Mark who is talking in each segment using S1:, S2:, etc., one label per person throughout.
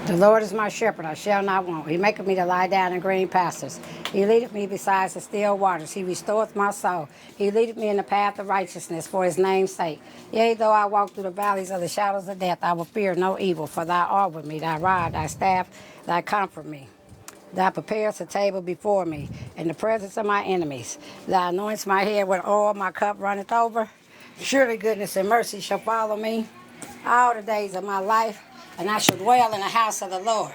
S1: The Lord is my shepherd, I shall not want. He maketh me to lie down in green pastures. He leadeth me beside the still waters. He restoreth my soul. He leadeth me in the path of righteousness for his name's sake. Yea, though I walk through the valleys of the shadows of death, I will fear no evil, for thou art with me. Thy rod, thy staff, thy comfort me. Thou preparest a table before me in the presence of my enemies. Thou anointest my head with oil, my cup runneth over. Surely goodness and mercy shall follow me all the days of my life, and I shall dwell in the house of the Lord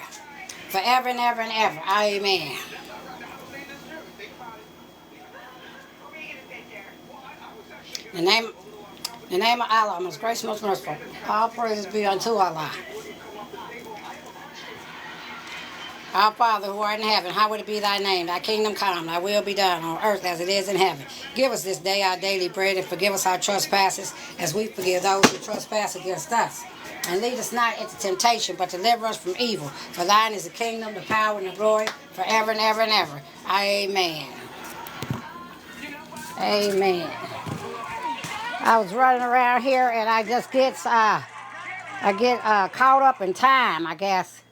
S1: forever and ever and ever. Amen. In the name of Allah, most gracious, most merciful. All praises be unto Allah. Our Father who art in heaven, hallowed be thy name. Thy kingdom come, thy will be done on earth as it is in heaven. Give us this day our daily bread, and forgive us our trespasses as we forgive those who trespass against us. And lead us not into temptation, but deliver us from evil. For thine is the kingdom, the power, and the glory, forever and ever and ever. Amen. Amen. I was running around here, and I just get caught up in time, I guess.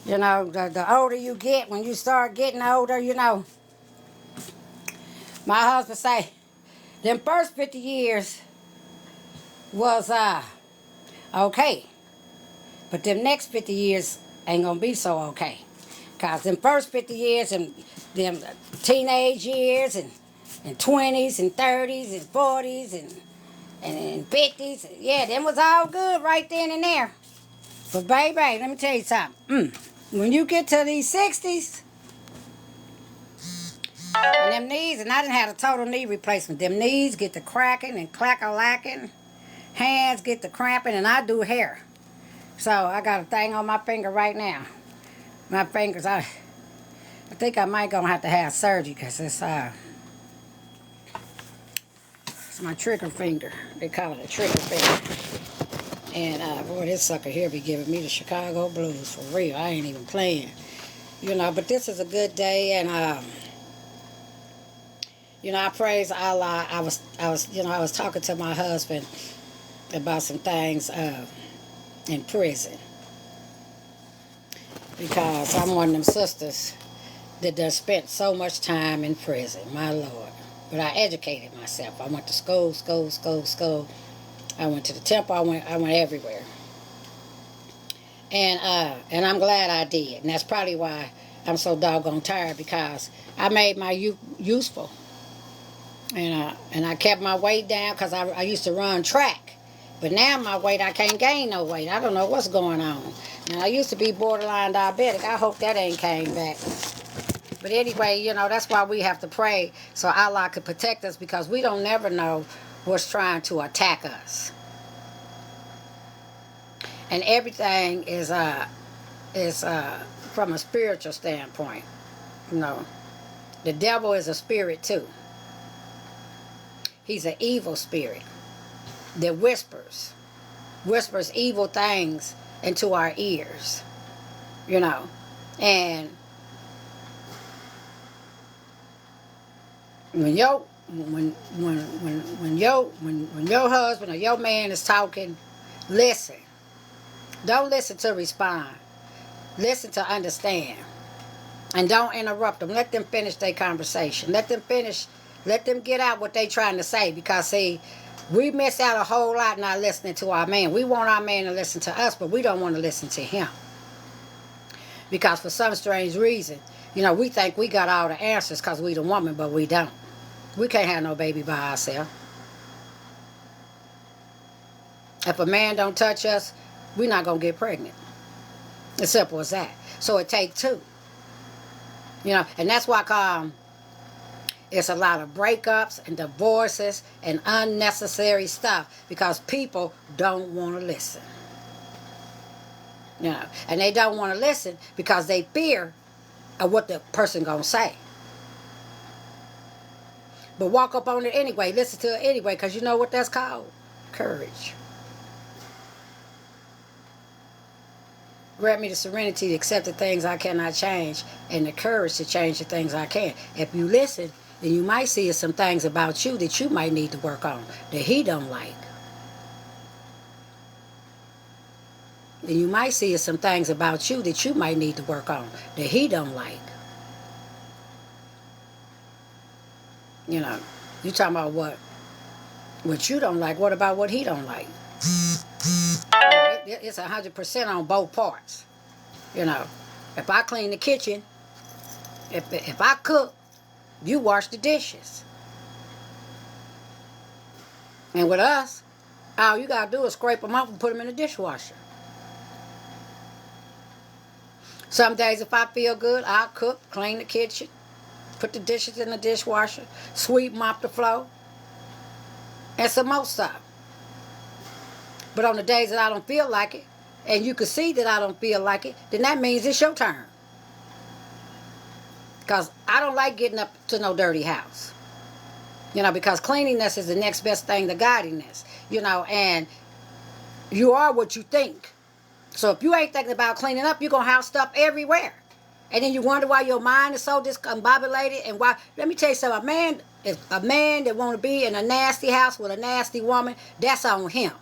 S1: You know, the older you get, when you start getting older, you know. My husband say, them first 50 years was okay. But them next 50 years ain't gonna be so okay. Cause them first 50 years and them teenage years and 20s and 30s and 40s and 50s, yeah, them was all good right then and there. But baby, let me tell you something. When you get to these 60s, and them knees, and I didn't have a total knee replacement. Them knees get to cracking and clack-a-lacking. Hands get to cramping, and I do hair. So I got a thing on my finger right now. My fingers, I think I might gonna have to have surgery because it's my trigger finger. They call it a trigger finger. And boy, this sucker here be giving me the Chicago blues for real. I ain't even playing, you know. But this is a good day, and you know, I praise Allah. I was talking to my husband about some things in prison because I'm one of them sisters that done spent so much time in prison, my Lord. But I educated myself. I went to school. I went to the temple. I went everywhere. And I'm glad I did. And that's probably why I'm so doggone tired, because I made my youth useful. And I kept my weight down because I used to run track. But now my weight, I can't gain no weight. I don't know what's going on. And I used to be borderline diabetic. I hope that ain't came back. But anyway, you know, that's why we have to pray so Allah could protect us, because we don't never know what's trying to attack us. And everything is from a spiritual standpoint. You know, the devil is a spirit too. He's an evil spirit that whispers evil things into our ears, you know. And when your husband or your man is talking, listen. Don't listen to respond. Listen to understand. And don't interrupt them. Let them finish their conversation. Let them get out what they trying to say. Because, see, we miss out a whole lot not listening to our man. We want our man to listen to us, but we don't want to listen to him. Because for some strange reason, you know, we think we got all the answers because we the woman, but we don't. We can't have no baby by ourselves. If a man don't touch us, we're not going to get pregnant. As simple as that. So it takes two. You know, and that's why it's a lot of breakups and divorces and unnecessary stuff, because people don't want to listen. You know, and they don't want to listen because they fear of what the person going to say. But walk up on it anyway. Listen to it anyway, because you know what that's called? Courage. Grant me the serenity to accept the things I cannot change, and the courage to change the things I can. If you listen, then you might see some things about you that you might need to work on, that he don't like. then you might see some things about you that you might need to work on, that he don't like. You know, you talking about what you don't like. What about what he don't like? It's 100% on both parts. You know, if I clean the kitchen, if I cook, you wash the dishes. And with us, all you gotta do is scrape them off and put them in the dishwasher. Some days if I feel good, I'll cook, clean the kitchen, put the dishes in the dishwasher, sweep, mop the floor, and some more stuff. But on the days that I don't feel like it, and you can see that I don't feel like it, then that means it's your turn. Because I don't like getting up to no dirty house. You know, because cleanliness is the next best thing to godliness. You know, and you are what you think. So if you ain't thinking about cleaning up, you're going to have stuff everywhere. And then you wonder why your mind is so discombobulated. And why, let me tell you something, a man that want to be in a nasty house with a nasty woman, that's on him.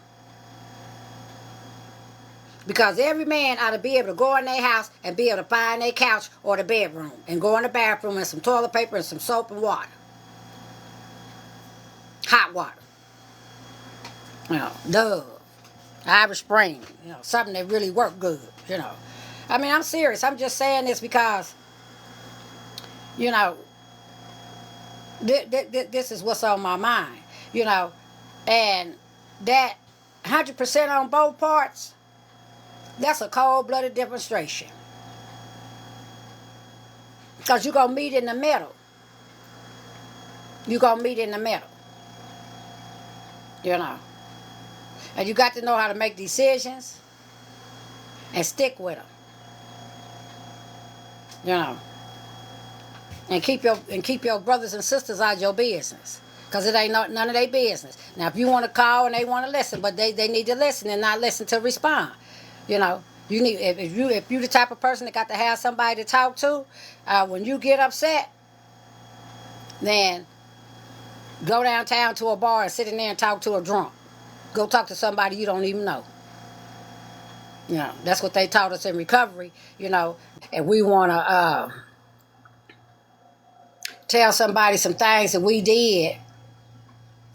S1: Because every man ought to be able to go in their house and be able to find their couch or the bedroom and go in the bathroom and some toilet paper and some soap and water. Hot water. You know, Dove, Irish Spring, you know, something that really worked good, you know. I mean, I'm serious. I'm just saying this because, you know, this is what's on my mind, you know. And that 100% on both parts, that's a cold-blooded demonstration. Because you're going to meet in the middle. You're going to meet in the middle. You know. And you got to know how to make decisions and stick with them. You know. And keep your brothers and sisters out of your business. Because it ain't none of their business. Now, if you want to call and they want to listen, but they need to listen and not listen to respond. You know, you need if you the type of person that got to have somebody to talk to, when you get upset, then go downtown to a bar and sit in there and talk to a drunk. Go talk to somebody you don't even know. You know, that's what they taught us in recovery. You know, and we want to tell somebody some things that we did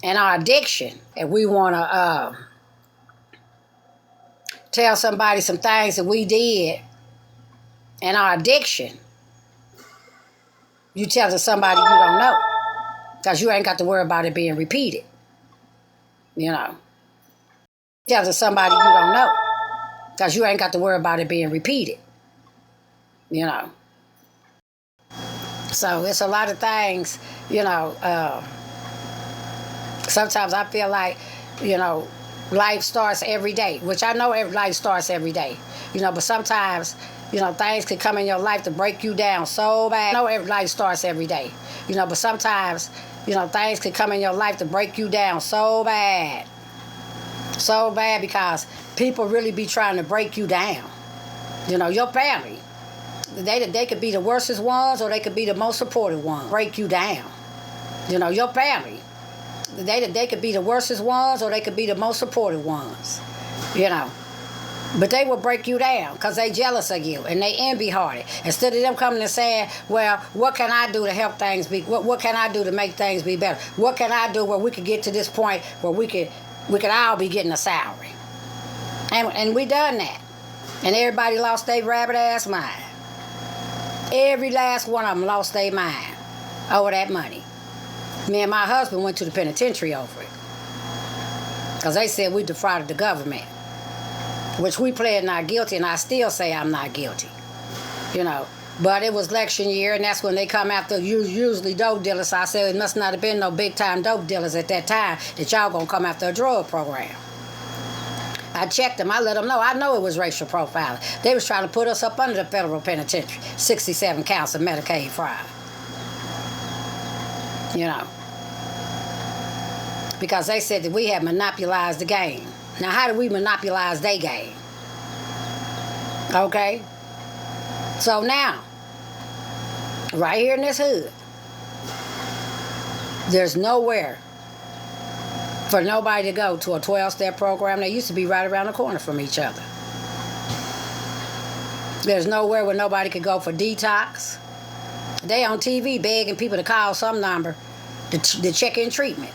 S1: in our addiction, and we want to tell somebody some things that we did in our addiction. You tell somebody you don't know. Because you ain't got to worry about it being repeated. You know. Tell somebody you don't know. Because you ain't got to worry about it being repeated. You know. So it's a lot of things, you know. Sometimes I feel like, you know, life starts every day, which I know life starts every day, you know, but sometimes, you know, things can come in your life to break you down so bad. I know life starts every day, you know, but sometimes, you know, things can come in your life to break you down so bad because people really be trying to break you down. You know, your family, they could be the worstest ones or they could be the most supportive ones. Break you down. You know, your family, they could be the worstest ones or they could be the most supportive ones, you know. But they will break you down because they jealous of you and they envy-hearted. Instead of them coming and saying, well, what can I do to help things be, what can I do to make things be better? What can I do where we could get to this point where we could all be getting a salary? And we done that. And everybody lost their rabbit-ass mind. Every last one of them lost their mind over that money. Me and my husband went to the penitentiary over it. Because they said we defrauded the government. Which we pled not guilty, and I still say I'm not guilty. You know. But it was election year, and that's when they come after usually dope dealers. So I said it must not have been no big-time dope dealers at that time that y'all going to come after a drug program. I checked them. I let them know. I know it was racial profiling. They was trying to put us up under the federal penitentiary. 67 counts of Medicaid fraud. You know. Because they said that we had monopolized the game. Now, how do we monopolize their game? Okay? So now, right here in this hood, there's nowhere for nobody to go to a 12-step program. They used to be right around the corner from each other. There's nowhere where nobody could go for detox. They on TV begging people to call some number to check in treatment.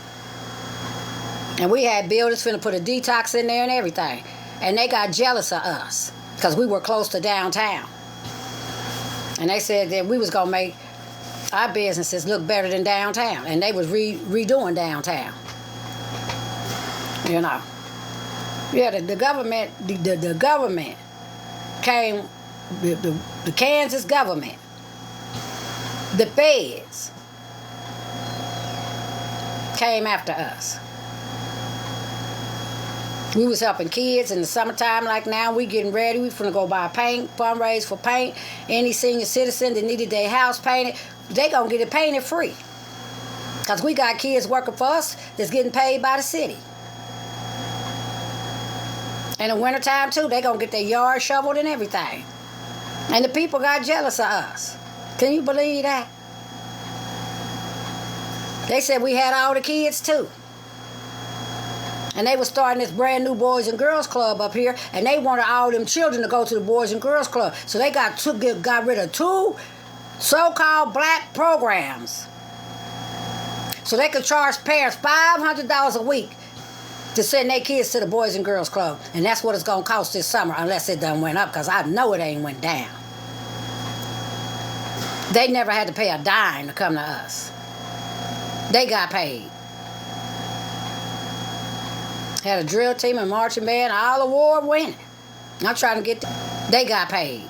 S1: And we had builders finna put a detox in there and everything. And they got jealous of us because we were close to downtown. And they said that we was going to make our businesses look better than downtown. And they was redoing downtown. You know. Yeah, the government, the government came, the Kansas government, the feds came after us. We was helping kids in the summertime like now. We getting ready. We finna go buy paint, fundraise for paint. Any senior citizen that needed their house painted, they gonna get it painted free. Because we got kids working for us that's getting paid by the city. In the wintertime too, they gonna get their yard shoveled and everything. And the people got jealous of us. Can you believe that? They said we had all the kids too. And they were starting this brand new Boys and Girls Club up here, and they wanted all them children to go to the Boys and Girls Club. So they got rid of 2 so-called black programs. So they could charge parents $500 a week to send their kids to the Boys and Girls Club. And that's what it's going to cost this summer, unless it done went up, because I know it ain't went down. They never had to pay a dime to come to us. They got paid. Had a drill team and marching band, all award winning. I'm trying to get they got paid.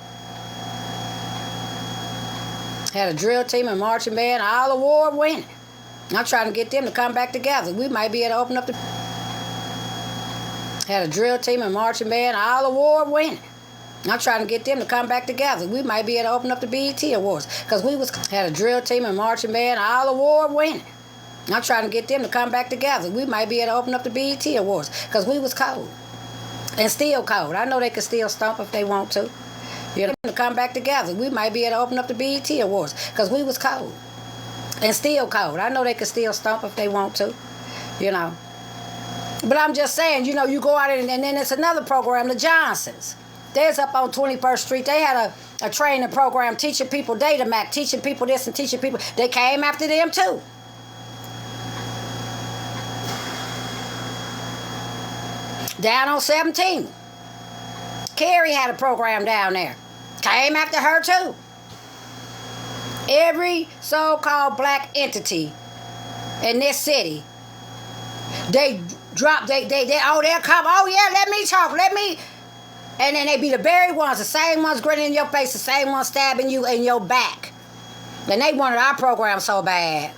S1: Had a drill team and marching band, all award winning. I'm trying to get them to come back together. We might be able to open up the... Had a drill team and marching band, all award winning. I'm trying to get them to come back together. We might be able to open up the BET Awards. Because we was... Had a drill team and marching band, all award winning. I'm trying to get them to come back together. We might be able to open up the BET Awards because we was cold and still cold. I know they can still stomp if they want to. You know, to come back together. We might be able to open up the BET Awards because we was cold and still cold. I know they can still stomp if they want to. You know. But I'm just saying, you know, you go out and then it's another program, the Johnsons. There's up on 21st Street. They had a training program teaching people data mac, teaching people this and teaching people. They came after them too. Down on 17. Carrie had a program down there. Came after her too. Every so-called black entity in this city, they drop, they'll come, oh yeah, let me talk, and then they be the very ones, the same ones grinning in your face, the same ones stabbing you in your back. And they wanted our program so bad.